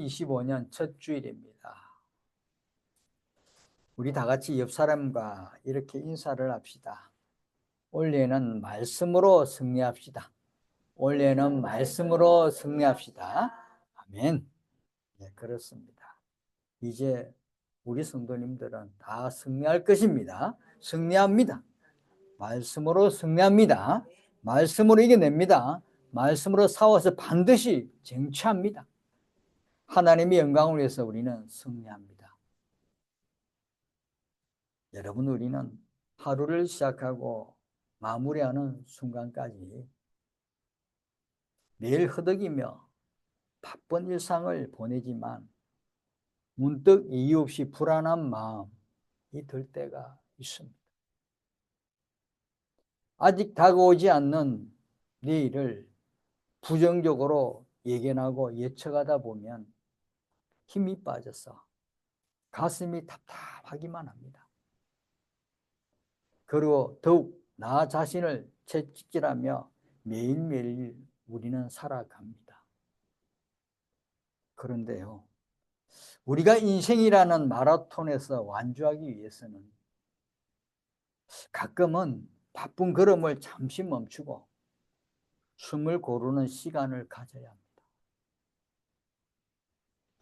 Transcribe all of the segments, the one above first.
2025년 첫 주일입니다. 우리 다 같이 옆 사람과 이렇게 인사를 합시다. 올해는 말씀으로 승리합시다. 올해는 말씀으로 승리합시다. 아멘. 네, 그렇습니다. 이제 우리 성도님들은 다 승리할 것입니다. 승리합니다. 말씀으로 승리합니다. 말씀으로 이겨냅니다. 말씀으로 싸워서 반드시 쟁취합니다. 하나님의 영광을 위해서 우리는 승리합니다. 여러분, 우리는 하루를 시작하고 마무리하는 순간까지 매일 허덕이며 바쁜 일상을 보내지만 문득 이유 없이 불안한 마음이 들 때가 있습니다. 아직 다가오지 않는 내일을 부정적으로 예견하고 예측하다 보면 힘이 빠져서 가슴이 답답하기만 합니다. 그리고 더욱 나 자신을 채찍질하며 매일매일 우리는 살아갑니다. 그런데요, 우리가 인생이라는 마라톤에서 완주하기 위해서는 가끔은 바쁜 걸음을 잠시 멈추고 숨을 고르는 시간을 가져야 합니다.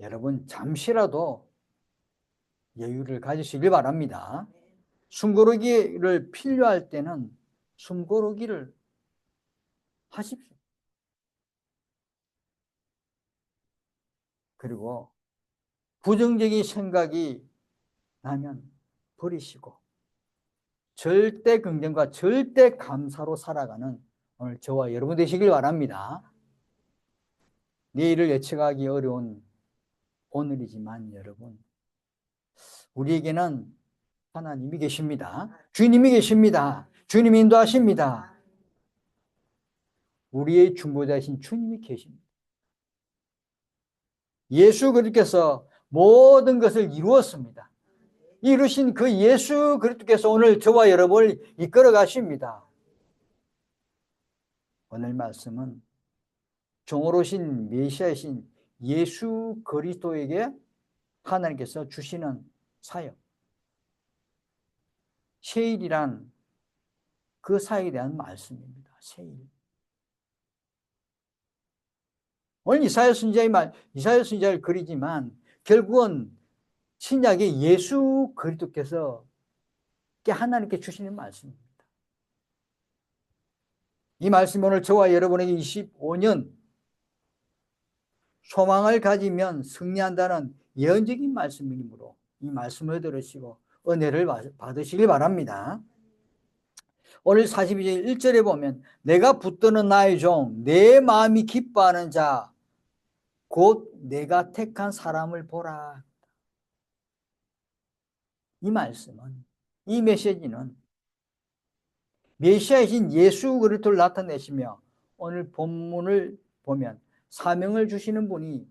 여러분, 잠시라도 여유를 가지시길 바랍니다. 숨고르기를 필요할 때는 숨고르기를 하십시오. 그리고 부정적인 생각이 나면 버리시고 절대 긍정과 절대 감사로 살아가는 오늘 저와 여러분 되시길 바랍니다. 내일을 예측하기 어려운 오늘이지만 여러분, 우리에게는 하나님이 계십니다. 주님이 계십니다. 주님이 인도하십니다. 우리의 중보자이신 주님이 계십니다. 예수 그리스도께서 모든 것을 이루었습니다. 이루신 그 예수 그리스도께서 오늘 저와 여러분을 이끌어 가십니다. 오늘 말씀은 종으로 오신 메시아이신 예수 그리스도에게 하나님께서 주시는 사역, 세일이란 그 사역에 대한 말씀입니다. 세일. 오늘 이사야 선지자를 그리지만 결국은 신약의 예수 그리스도께서 하나님께 주시는 말씀입니다. 이 말씀이 오늘 저와 여러분에게 25년 소망을 가지면 승리한다는 예언적인 말씀이므로 이 말씀을 들으시고 은혜를 받으시길 바랍니다. 오늘 42절 1절에 보면 내가 붙드는 나의 종 내 마음이 기뻐하는 자 곧 내가 택한 사람을 보라. 이 말씀은, 이 메시지는 메시아이신 예수 그리스도를 나타내시며 오늘 본문을 보면 사명을 주시는 분이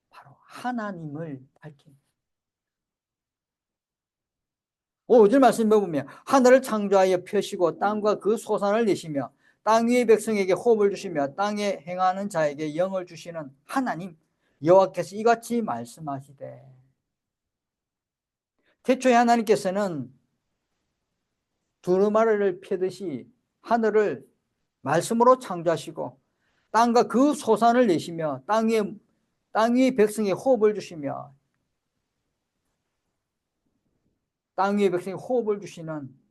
바로 하나님을 밝힙니다. 5절 말씀에 보면 하늘을 창조하여 펴시고 땅과 그 소산을 내시며 땅 위의 백성에게 호흡을 주시며 땅에 행하는 자에게 영을 주시는 하나님 여호와께서 이같이 말씀하시되. 태초에 하나님께서는 두루마리를 펴듯이 하늘을 말씀으로 창조하시고 땅과 그 소산을 내시며 땅 위의 백성에게 호흡을 주시며 땅 위의 백성에게 호흡을 주시는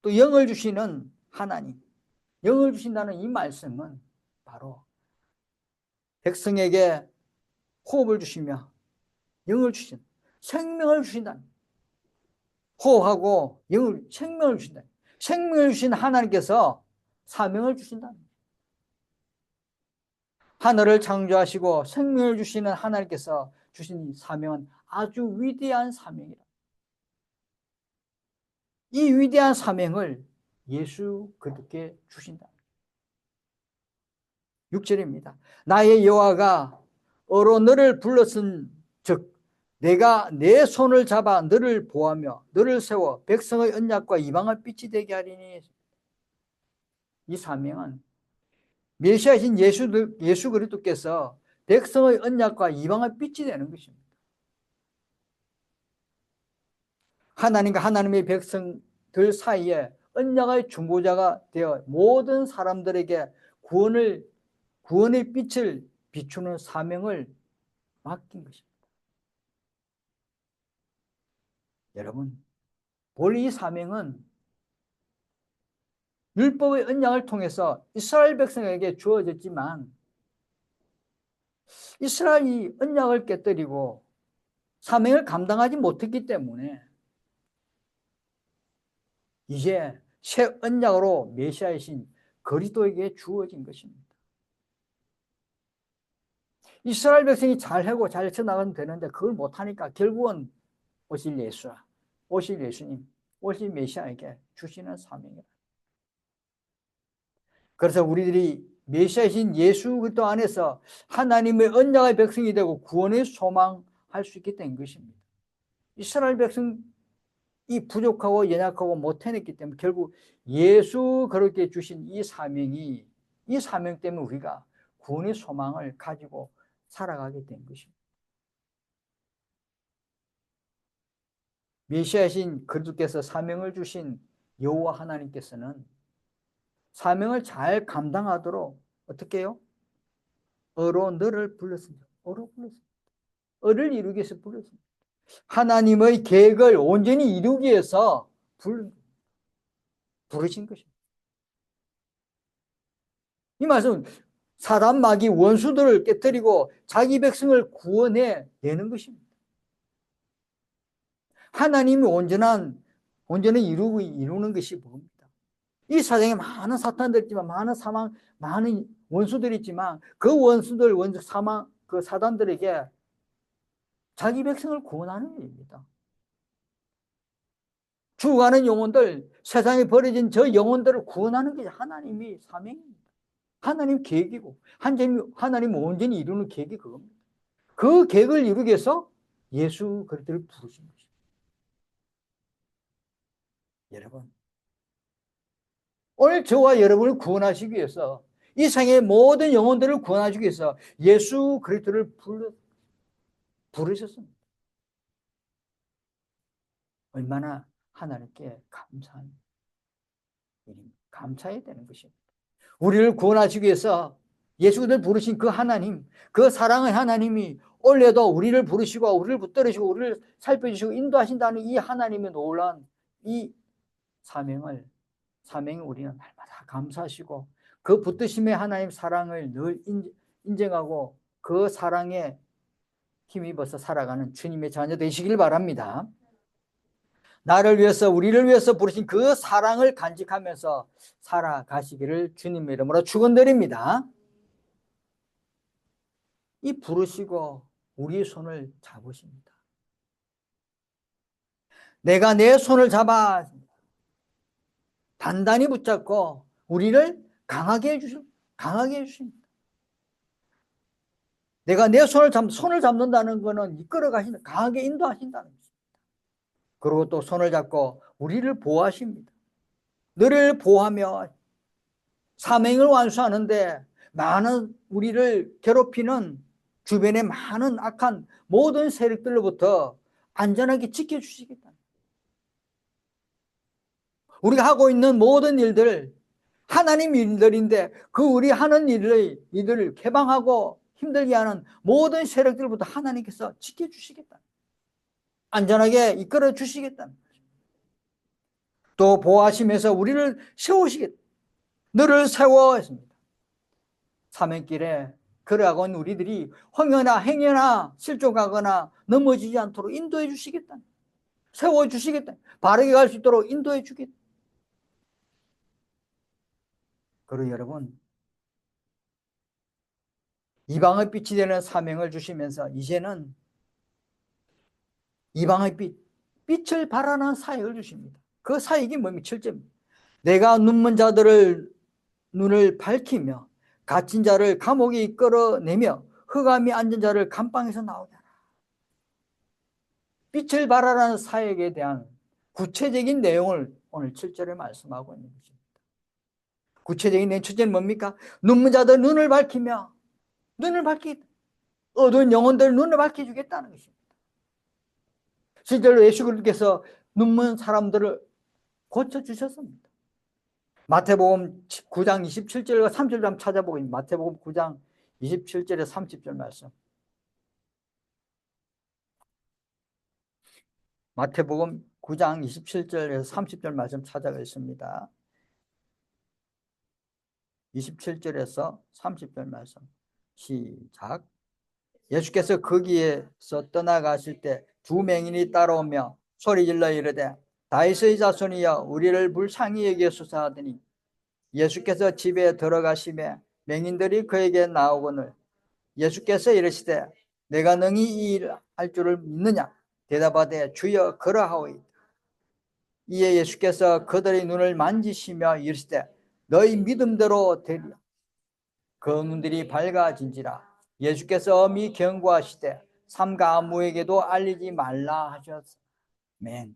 또 영을 주시는 하나님, 영을 주신다는 이 말씀은 바로 백성에게 호흡을 주시며 영을 주신 생명을 주신다. 호흡하고 생명을 주신다. 생명을 주신 하나님께서 사명을 주신다. 하늘을 창조하시고 생명을 주시는 하나님께서 주신 사명은 아주 위대한 사명이다. 이 위대한 사명을 예수 그리스도께 주신다. 6절입니다. 나의 여호와가 어로 너를 불렀은 즉 내가 내 손을 잡아 너를 보호하며 너를 세워 백성의 언약과 이방의 빛이 되게 하리니. 이 사명은 메시아이신 예수 그리스도께서 백성의 언약과 이방의 빛이 되는 것입니다. 하나님과 하나님의 백성들 사이에 언약의 중보자가 되어 모든 사람들에게 구원의 빛을 비추는 사명을 맡긴 것입니다. 여러분, 본래 이 사명은 율법의 언약을 통해서 이스라엘 백성에게 주어졌지만 이스라엘이 언약을 깨뜨리고 사명을 감당하지 못했기 때문에 이제 새 언약으로 메시아이신 그리스도에게 주어진 것입니다. 이스라엘 백성이 잘하고 잘 쳐나가면 되는데 그걸 못하니까 결국은 오실 예수님, 오실 메시아에게 주시는 사명이다. 그래서 우리들이 메시아이신 예수 그리스도 안에서 하나님의 언약의 백성이 되고 구원의 소망할 수 있게 된 것입니다. 이스라엘 백성이 부족하고 연약하고 못해냈기 때문에 결국 예수 그렇게 주신 이 사명 때문에 우리가 구원의 소망을 가지고 살아가게 된 것입니다. 메시아이신 그리스도께서 사명을 주신 여호와 하나님께서는 사명을 잘 감당하도록 어떻게 해요? 어로 너를 불렀습니다. 어를 이루기 위해서 불렀습니다. 하나님의 계획을 온전히 이루기 위해서 부르신 것입니다. 이 말씀은 사단 마귀 원수들을 깨뜨리고 자기 백성을 구원해 내는 것입니다. 하나님이 온전히 이루는 것이 뭡니까? 이 세상에 많은 사탄들이 있지만 많은 원수들이 있지만 그 원수들, 그 사단들에게 자기 백성을 구원하는 일입니다. 죽어가는 영혼들, 세상에 버려진 저 영혼들을 구원하는 게 하나님의 사명입니다. 하나님 계획이고 하나님 온전히 이루는 계획이 그겁니다. 그 계획을 이루기 위해서 예수 그리스도를 부르신 것입니다. 여러분, 오늘 저와 여러분을 구원하시기 위해서 이 세상의 모든 영혼들을 구원하시기 위해서 예수 그리스도를 부르셨습니다. 얼마나 하나님께 감사한 일입니다. 감사해야 되는 것입니다. 우리를 구원하시기 위해서 예수 그리스도를 부르신 그 하나님, 그 사랑의 하나님이 올해도 우리를 부르시고 우리를 붙들으시고 우리를 살펴주시고 인도하신다는 이 하나님의 놀라운 이 사명을 우리는 날마다 감사하시고 그 붙드심의 하나님 사랑을 늘 인정하고 그 사랑에 힘입어서 살아가는 주님의 자녀 되시길 바랍니다. 나를 위해서 우리를 위해서 부르신 그 사랑을 간직하면서 살아가시기를 주님의 이름으로 축원드립니다. 이 부르시고 우리의 손을 잡으십니다. 내가 내 손을 잡아 단단히 붙잡고 우리를 강하게 해주십니다. 내가 내 손을 잡는다는 것은 이끌어 가신다. 강하게 인도하신다는 것입니다. 그리고 또 손을 잡고 우리를 보호하십니다. 너를 보호하며 사명을 완수하는데 많은 우리를 괴롭히는 주변의 많은 악한 모든 세력들로부터 안전하게 지켜주시겠다. 우리가 하고 있는 모든 일들 하나님 일들인데 그 우리 하는 이들을 개방하고 힘들게 하는 모든 세력들부터 하나님께서 지켜주시겠다. 안전하게 이끌어 주시겠다. 또 보호하시면서 우리를 세우시겠다. 너를 세워 했습니다. 사명길에 걸어가는 우리들이 흥여나 행여나 실족하거나 넘어지지 않도록 인도해 주시겠다. 세워 주시겠다. 바르게 갈 수 있도록 인도해 주겠다. 그리고 여러분, 이방의 빛이 되는 사명을 주시면서 이제는 이방의 빛을 발하는 사역을 주십니다. 그 사역이 뭡니까? 7절. 내가 눈먼 자들을 눈을 밝히며 갇힌 자를 감옥에 이끌어내며 흑암이 앉은 자를 감방에서 나오게 하라. 빛을 발하라는 사역에 대한 구체적인 내용을 오늘 7절에 말씀하고 있는 것입니다. 구체적인 내용 첫째는 뭡니까? 눈먼 자들 눈을 밝히며 눈을 밝히겠다. 어두운 영혼들 눈을 밝혀주겠다는 것입니다. 실제로 예수 그리스도께서 눈먼 사람들을 고쳐주셨습니다. 마태복음 9장 27절과 30절 한번 찾아보겠습니다. 마태복음 9장 27절에 30절 말씀. 마태복음 9장 27절에서 30절 말씀 찾아가겠습니다. 27절에서 30절 말씀. 시작. 예수께서 거기에서 떠나가실 때 두 맹인이 따라오며 소리질러 이르되 다윗의 자손이여 우리를 불쌍히 여기소서 하더니 예수께서 집에 들어가시매 맹인들이 그에게 나오거늘 예수께서 이르시되 내가 능히 이 일을 할 줄을 믿느냐 대답하되 주여 그러하오이다. 이에 예수께서 그들의 눈을 만지시며 이르시되 너희 믿음대로 되리라. 그 눈들이 밝아진지라. 예수께서 엄히 경고하시되 삼가 아무에게도 알리지 말라 하셨으면.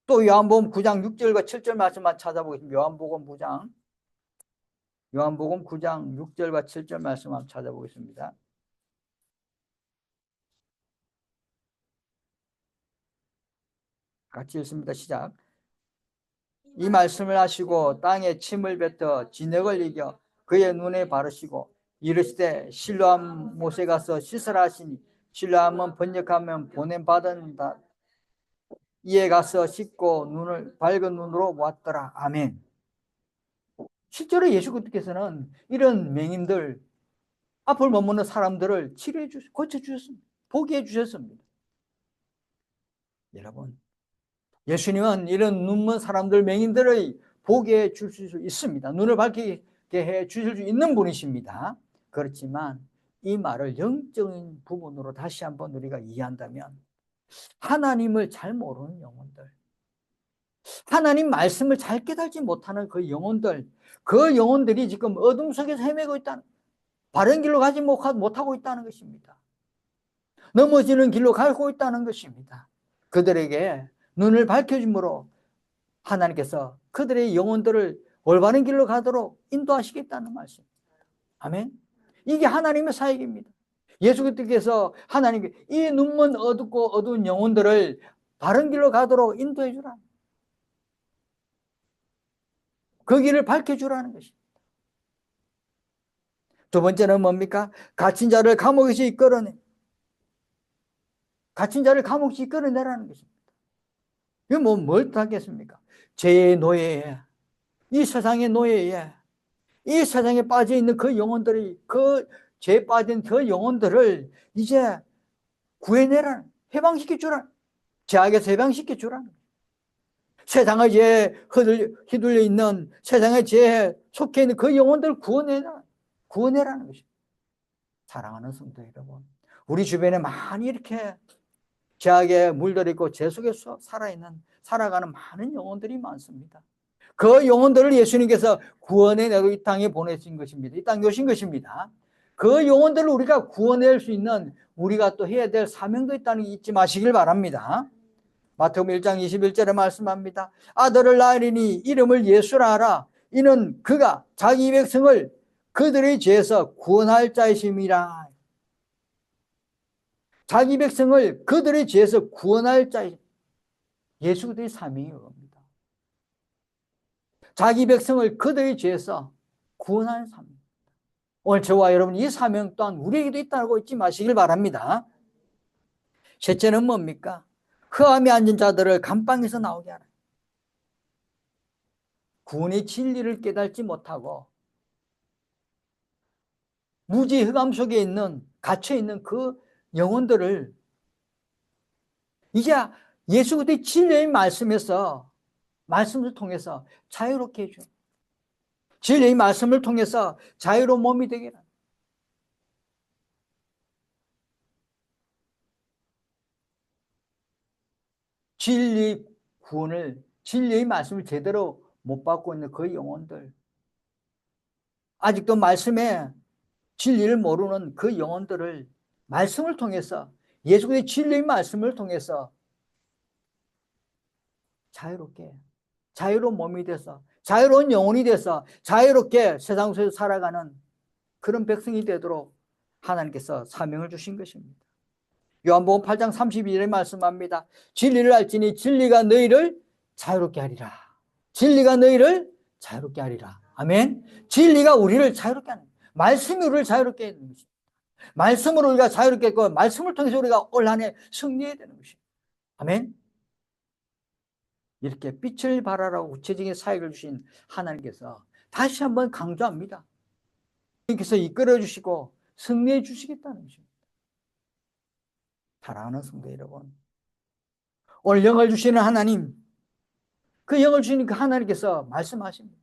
또 요한복음 9장 6절과 7절 말씀만 찾아보겠습니다. 요한복음 9장 6절과 7절 말씀 한번 찾아보겠습니다. 같이 읽습니다. 시작. 이 말씀을 하시고 땅에 침을 뱉어 진흙을 이겨 그의 눈에 바르시고 이르시되 실로암 못에 가서 씻으라 하시니 실로암은 번역하면 보냄받은다. 이에 가서 씻고 눈을 밝은 눈으로 왔더라. 아멘. 실제로 예수 그리스도께서는 이런 맹인들 앞을 머무는 사람들을 치료해 주셨, 고쳐주셨습니다. 보게 해주셨습니다. 여러분, 예수님은 이런 눈먼 사람들, 맹인들의 보게 해주실 수 있습니다. 눈을 밝히게 해 주실 수 있는 분이십니다. 그렇지만 이 말을 영적인 부분으로 다시 한번 우리가 이해한다면 하나님을 잘 모르는 영혼들, 하나님 말씀을 잘 깨달지 못하는 그 영혼들, 그 영혼들이 지금 어둠 속에서 헤매고 있다는, 바른 길로 가지 못하고 있다는 것입니다. 넘어지는 길로 가고 있다는 것입니다. 그들에게 눈을 밝혀줌으로 하나님께서 그들의 영혼들을 올바른 길로 가도록 인도하시겠다는 말씀. 아멘. 이게 하나님의 사역입니다. 예수 그리스도께서 하나님께 이 눈먼 어둡고 어두운 영혼들을 바른 길로 가도록 인도해 주라. 그 길을 밝혀주라는 것입니다. 두 번째는 뭡니까? 갇힌 자를 감옥에서 이끌어내. 갇힌 자를 감옥에서 이끌어내라는 것입니다. 이게 뭘 하겠습니까? 죄의 노예에, 이 세상의 노예에, 이 세상에 빠져 있는 그 영혼들이, 그 죄에 빠진 그 영혼들을 이제 구해내라, 해방시켜 주라, 죄악에서 해방시켜 주라. 세상의 죄에 휘둘려 있는, 세상의 죄에 속해 있는 그 영혼들을 구원해라는 것입니다. 사랑하는 성도 여러분, 우리 주변에 많이 이렇게 죄악에 물들어 있고 죄 속에서 살아가는 많은 영혼들이 많습니다. 그 영혼들을 예수님께서 구원해내고 이 땅에 보내신 것입니다. 이 땅에 오신 것입니다. 그 영혼들을 우리가 구원할 수 있는 우리가 또 해야 될 사명도 있다는 게 잊지 마시길 바랍니다. 마태복음 1장 21절에 말씀합니다. 아들을 낳으리니 이름을 예수라 하라. 이는 그가 자기 백성을 그들의 죄에서 구원할 자이심이라. 자기 백성을 그들의 죄에서 구원할 자이심. 예수 그리스도의 사명이 그겁니다. 자기 백성을 그들의 죄에서 구원하는 사명. 오늘 저와 여러분 이 사명 또한 우리에게도 있다고 잊지 마시길 바랍니다. 셋째는 뭡니까? 흑암에 앉은 자들을 감방에서 나오게 하라. 구원의 진리를 깨닫지 못하고 무지 흑암 속에 있는, 갇혀있는 그 영혼들을 이제 예수 그리스도의 진리의 말씀을 통해서 자유롭게 해줘. 진리의 말씀을 통해서 자유로운 몸이 되게 하라. 진리 구원을, 진리의 말씀을 제대로 못 받고 있는 그 영혼들, 아직도 말씀에 진리를 모르는 그 영혼들을 말씀을 통해서, 예수 그리스도의 진리의 말씀을 통해서 자유롭게, 자유로운 몸이 돼서, 자유로운 영혼이 돼서 자유롭게 세상 속에서 살아가는 그런 백성이 되도록 하나님께서 사명을 주신 것입니다. 요한복음 8장 32절에 말씀합니다. 진리를 알지니 진리가 너희를 자유롭게 하리라. 진리가 너희를 자유롭게 하리라. 아멘. 진리가 우리를 자유롭게 하는, 말씀이 우리를 자유롭게 하는 것입니다. 말씀으로 우리가 자유롭게 했고, 말씀을 통해서 우리가 올 한 해 승리해야 되는 것입니다. 아멘. 이렇게 빛을 발하라고 구체적인 사역을 주신 하나님께서 다시 한번 강조합니다. 하나님께서 이끌어 주시고 승리해 주시겠다는 것입니다. 사랑하는 성도 여러분, 오늘 영을 주시는 하나님, 그 영을 주시는 그 하나님께서 말씀하십니다.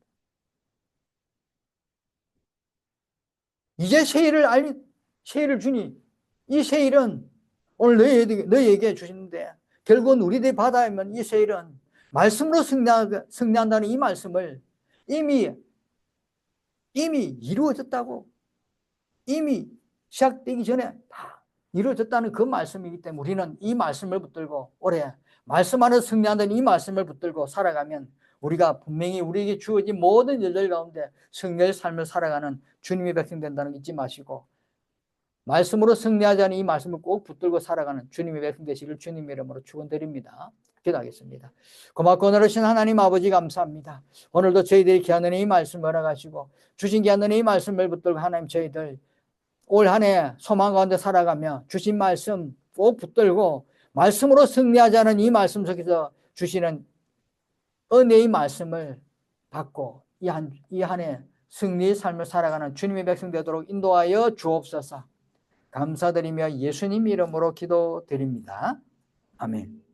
이제 세일을 주니, 이 세일은 오늘 너희에게 주시는데, 결국은 우리들이 받아야 하면 이 세일은 말씀으로 승리한다는 이 말씀을 이미 이루어졌다고, 이미 시작되기 전에 다 이루어졌다는 그 말씀이기 때문에 우리는 이 말씀을 붙들고 올해 말씀 안에서 승리한다는 이 말씀을 붙들고 살아가면 우리가 분명히 우리에게 주어진 모든 일들 가운데 승리의 삶을 살아가는 주님의 백성 된다는 거 잊지 마시고, 말씀으로 승리하자는 이 말씀을 꼭 붙들고 살아가는 주님의 백성 되시길 주님의 이름으로 축원드립니다. 기도하겠습니다. 고맙고 어느러신 하나님 아버지 감사합니다. 오늘도 저희들이 귀한 은혜의 말씀을 허락하시고 주신 귀한 은혜의 말씀을 붙들고 하나님 저희들 올 한 해 소망 가운데 살아가며 주신 말씀 꼭 붙들고 말씀으로 승리하자는 이 말씀 속에서 주시는 은혜의 말씀을 받고 이 한 해 승리의 삶을 살아가는 주님의 백성 되도록 인도하여 주옵소서. 감사드리며 예수님 이름으로 기도드립니다. 아멘.